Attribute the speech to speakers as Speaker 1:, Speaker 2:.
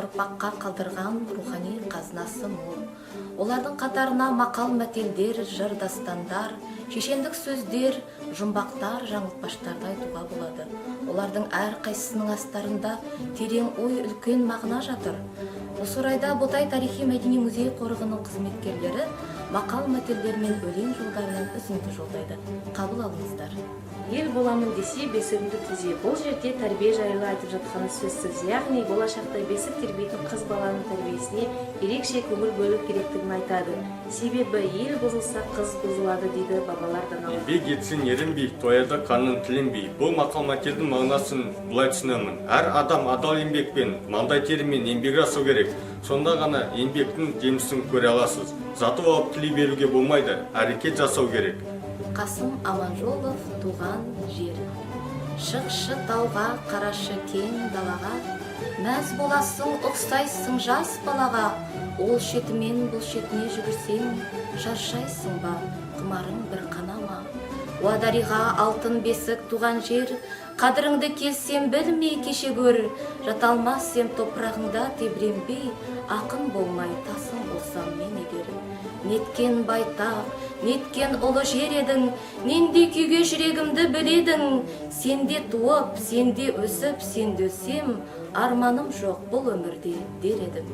Speaker 1: ұрпаққа қалдырған рухани қазынасы мол. Олардың қатарына мақал мәтелдер, жыр дастандар, шешендік сөздер, жұмбақтар, жаңылтпаштарды айтуға болады. Олардың әр қайсысының астарында терең ой, үлкен мағына жатыр. Осы орайда Ботай тарихи-мәдени музей қорығының қызметкерлері мақал мәтелдер мен өлең жолдарынан үзінді жолдайды. Қабыл алыңыздар.
Speaker 2: Ел боламын десе бесігімді түзе. Бұл жерде тәрбие жайлы айтып жатқаны сөзсіз. Яғни болашақта бесік тербейтін қыз баланың тәрбиесіне ерекше көңіл бөлу керектігін айтады. Себебі ел бұзылса қыз бұзылады дейді бабалардан.
Speaker 3: Еңбек етсін ерінбей, тояда қанын тіленбей. Бұл мақал мәтелдің мағынасын бұлай түсінемін. Әр адам адал еңбекпен, малдай терімен еңбек жасау керек. Сонда ғана еңбектің жемісін көре аласыз. Затып алып тілей беруге болмайды, әрекет жасау керек.
Speaker 1: Қасым Аманжолов, туған жер. Шықшы тауға, қарашы кең далаға, мәз боласың, ұқсайсың жас балаға. Ол шетімен бұл шетіне жүгірсең, шаршайсың ба, құмарың бір қанама. Уадариға алтын бесік туған жер, қадіріңді келсем білмей кеше көр. Жаталмас сен топырағыңда тебіренбей, ақын болмай тасың болсам мен егер. Неткен байтақ, неткен ұлы жер едің, нендей күйге жүрегімді біледің. Сенде туып, сенде өсіп, сенде өсем, арманым жоқ бұл өмірде дер едім.